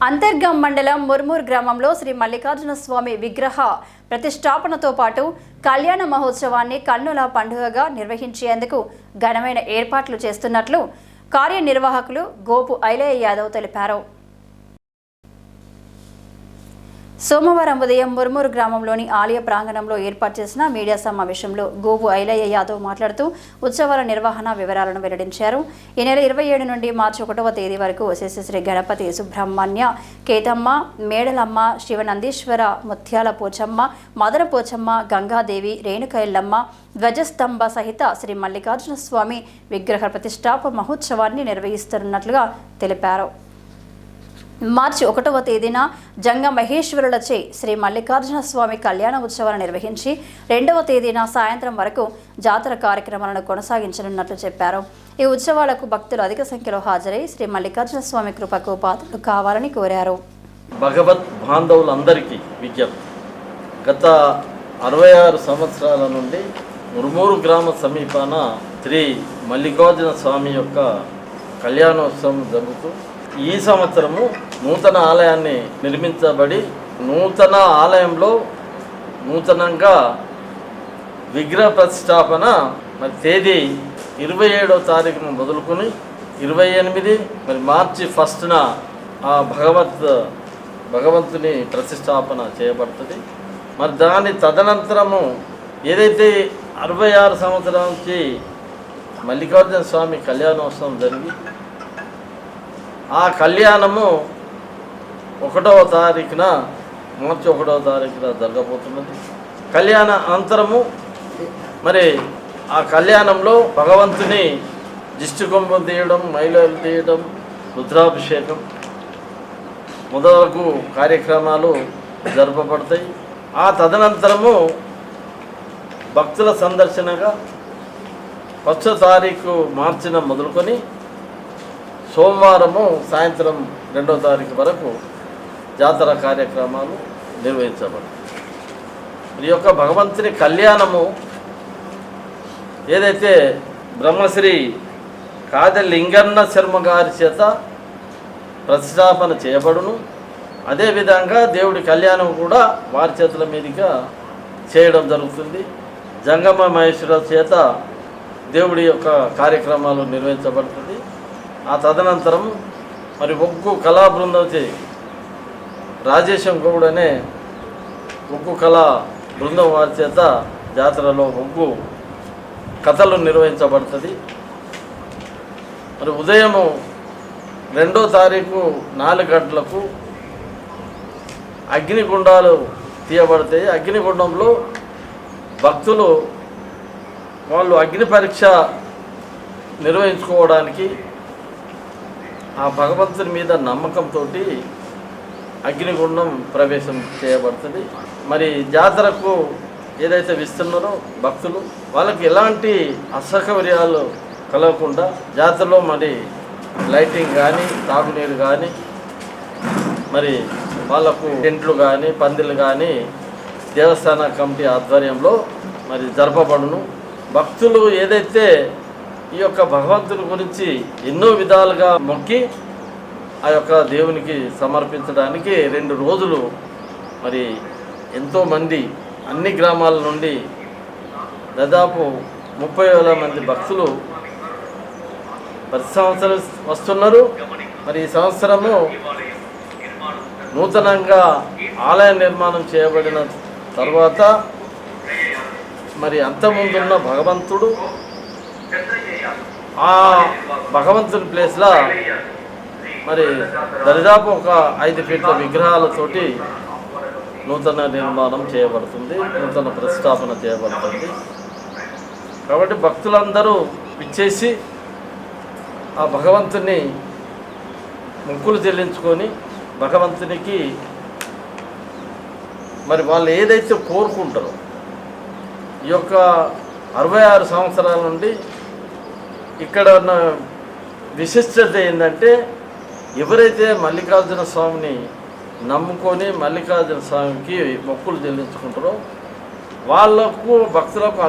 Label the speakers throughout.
Speaker 1: అంతర్గం మండలం ముర్మూర్ గ్రామంలో శ్రీ మల్లికార్జున స్వామి విగ్రహ ప్రతిష్టాపనతో పాటు కళ్యాణ మహోత్సవాన్ని కన్నుల పండుగగా నిర్వహించేందుకు ఘనమైన ఏర్పాట్లు చేస్తున్నట్లు కార్యనిర్వాహకులు గోపు ఐలయ్య యాదవ్ తెలిపారు. సోమవారం ఉదయం ముర్మూర్ గ్రామంలోని ఆలయ ప్రాంగణంలో ఏర్పాటు చేసిన మీడియా సమావేశంలో గోపు ఐలయ్య యాదవ్ మాట్లాడుతూ ఉత్సవాల నిర్వహణ వివరాలను వెల్లడించారు. ఈ నెల 27 నుండి మార్చి 1వ తేదీ వరకు శ్రీ గణపతి, సుబ్రహ్మణ్య, కేతమ్మ, మేడలమ్మ, శివనందీశ్వర, ముత్యాల పోచమ్మ, మదన పోచమ్మ, గంగాదేవి, రేణుకైల్లమ్మ ధ్వజస్తంభ సహిత శ్రీ మల్లికార్జున స్వామి విగ్రహ ప్రతిష్టాప మహోత్సవాన్ని నిర్వహిస్తున్నట్లుగా తెలిపారు. మార్చి 1వ తేదీన జంగ మహేశ్వరులచే శ్రీ మల్లికార్జున స్వామి కళ్యాణ ఉత్సవాలు నిర్వహించి 2వ తేదీన సాయంత్రం వరకు జాతర కార్యక్రమాలను కొనసాగించనున్నట్లు చెప్పారు. ఈ ఉత్సవాలకు భక్తులు అధిక సంఖ్యలో హాజరై శ్రీ మల్లికార్జున స్వామి కృపకు పాత్రలు కావాలని కోరారు.
Speaker 2: భగవత్ బాంధవులందరికీ విజ్ఞప్తి. గత 66 సంవత్సరాల నుండి ముర్మూరు గ్రామ సమీపాన శ్రీ మల్లికార్జున స్వామి యొక్క కళ్యాణోత్సవం జరుగుతూ ఈ సంవత్సరము నూతన ఆలయాన్ని నిర్మించబడి నూతన ఆలయంలో నూతనంగా విగ్రహ ప్రతిష్టాపన తేదీ 27వ తారీఖున మొదలుకొని 28 మార్చి 1న ఆ భగవంతుని ప్రతిష్టాపన చేయబడుతుంది. దాని తదనంతరము ఏదైతే 66 సంవత్సరాల నుంచి మల్లికార్జున స్వామి కళ్యాణోత్సవం జరిగి ఆ కళ్యాణము 1వ తారీఖున మార్చి 1వ తారీఖున జరగబోతున్నది. కళ్యాణ అనంతరము ఆ కళ్యాణంలో భగవంతుని దిష్టి కొమ్ము తీయడం, మైలలు తీయడం, రుద్రాభిషేకం మొదలగు కార్యక్రమాలు జరపబడతాయి. ఆ తదనంతరము భక్తుల సందర్శనగా 1వ తారీఖు మార్చిన మొదలుకొని సోమవారము సాయంత్రం 2వ తారీఖు వరకు జాతర కార్యక్రమాలు నిర్వహించబడతాయి. ఈ యొక్క భగవంతుని కళ్యాణము ఏదైతే బ్రహ్మశ్రీ కాదె లింగన్న శర్మ గారి చేత ప్రతిష్టాపన చేయబడును, అదేవిధంగా దేవుడి కళ్యాణం కూడా వారి చేతుల మీదుగా చేయడం జరుగుతుంది. జంగమ మహేశ్వర చేత దేవుడి యొక్క కార్యక్రమాలు నిర్వహించబడుతుంది. ఆ తదనంతరం ఒగ్గు కళా బృందం రాజేశం గౌడ్ అనే ఒగ్గు కళా బృందం వారి చేత జాతరలో ఒగ్గు కథలు నిర్వహించబడుతుంది. ఉదయము 2వ తారీఖు 4 గంటలకు అగ్నిగుండాలు తీయబడతాయి. అగ్నిగుండంలో భక్తులు వాళ్ళు అగ్ని పరీక్ష నిర్వహించుకోవడానికి ఆ భగవంతుని మీద నమ్మకంతో అగ్నిగుండం ప్రవేశం చేయబడుతుంది. జాతరకు ఏదైతే విస్తున్నారో భక్తులు వాళ్ళకి ఎలాంటి అసౌకర్యాలు కలగకుండా జాతరలో లైటింగ్ కానీ, తాగునీరు కానీ, వాళ్ళకు టెంట్లు కానీ, పందిళ్ళు కానీ దేవస్థాన కమిటీ ఆధ్వర్యంలో జరపబడును. భక్తులు ఏదైతే ఈ యొక్క భగవంతుని గురించి ఎన్నో విధాలుగా మొక్కి ఆ యొక్క దేవునికి సమర్పించడానికి 2 రోజులు ఎంతోమంది అన్ని గ్రామాల నుండి దాదాపు 30,000 మంది భక్తులు ప్రతి సంవత్సరం వస్తున్నారు. ఈ సంవత్సరము నూతనంగా ఆలయ నిర్మాణం చేయబడిన తర్వాత అంతకుముందున్న భగవంతుడు ఆ భగవంతుని ప్లేస్లో దరిదాపు ఒక 5 ఫీట్ల విగ్రహాలతోటి నూతన నిర్మాణం చేయబడుతుంది, నూతన ప్రతిష్టాపన చేయబడుతుంది. కాబట్టి భక్తులందరూ ఇచ్చేసి ఆ భగవంతుని మొక్కులు చెల్లించుకొని భగవంతునికి వాళ్ళు ఏదైతే కోరుకుంటారో ఈ యొక్క 66 సంవత్సరాల నుండి ఇక్కడ ఉన్న విశిష్టత ఏంటంటే ఎవరైతే మల్లికార్జున స్వామిని నమ్ముకొని మల్లికార్జున స్వామికి మొక్కులు చెల్లించుకుంటారో వాళ్ళకు భక్తులకు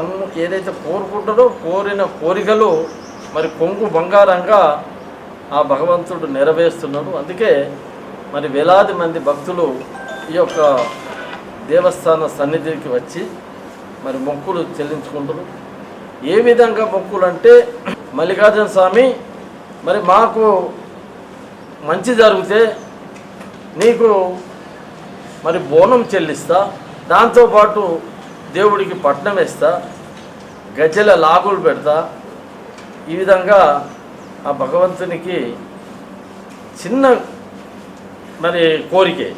Speaker 2: ఏదైతే కోరుకుంటారో కోరిన కోరికలు కొంగు బంగారంగా ఆ భగవంతుడు నెరవేరుస్తున్నాడు. అందుకే మరి వేలాది మంది భక్తులు ఈ యొక్క దేవస్థాన సన్నిధికి వచ్చి మరి మొక్కులు చెల్లించుకుంటారు. ఏ విధంగా మొక్కులు అంటే, మల్లికార్జున స్వామి మరి మాకు మంచి జరిగితే నీకు మరి బోనం చెల్లిస్తా, దాంతోపాటు దేవుడికి పట్నం వేస్తా, గజ్జెల లాగులు పెడతా. ఈ విధంగా ఆ భగవంతునికి చిన్న మరి కోరికే,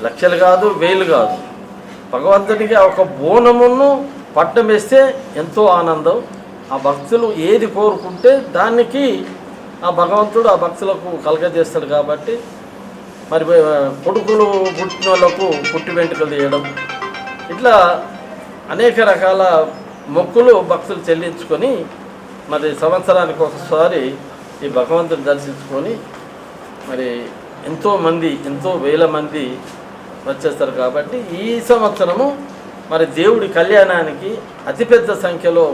Speaker 2: లక్షలు కాదు, వేలు కాదు, భగవంతునికి ఒక బోనమును పట్నం వేస్తే ఎంతో ఆనందం. ఆ భక్తులు ఏది కోరుకుంటే దానికి ఆ భగవంతుడు ఆ భక్తులకు కలగజేస్తాడు. కాబట్టి మరి కొడుకులు పుట్టిన వాళ్ళకు పుట్టి వెంట్రుకలు తీయడం, ఇట్లా అనేక రకాల మొక్కులు భక్తులు చెల్లించుకొని మరి సంవత్సరానికి ఒకసారి ఈ భగవంతుని దర్శించుకొని మరి ఎంతో వేల మంది వచ్చేస్తారు. కాబట్టి ఈ సంవత్సరము మరి దేవుడి కళ్యాణానికి అతిపెద్ద సంఖ్యలో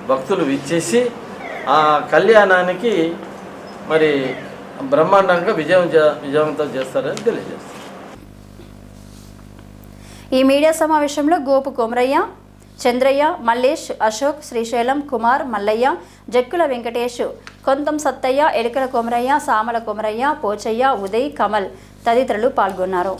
Speaker 2: భక్తులు విచ్చేసి ఆ కళ్యాణానికి మరి బ్రహ్మాండంగా విజయవంతం చేస్తారని తెలియజేస్తారు.
Speaker 1: ఈ మీడియా సమావేశంలో గోపు కొమరయ్య, చంద్రయ్య, మల్లేష్, అశోక్, శ్రీశైలం, కుమార్, మల్లయ్య, జక్కుల వెంకటేష్, కొంతం సత్తయ్య, ఎలికల కొమరయ్య, సామల కొమరయ్య, పోచయ్య, ఉదయ్, కమల్ తదితరులు పాల్గొన్నారు.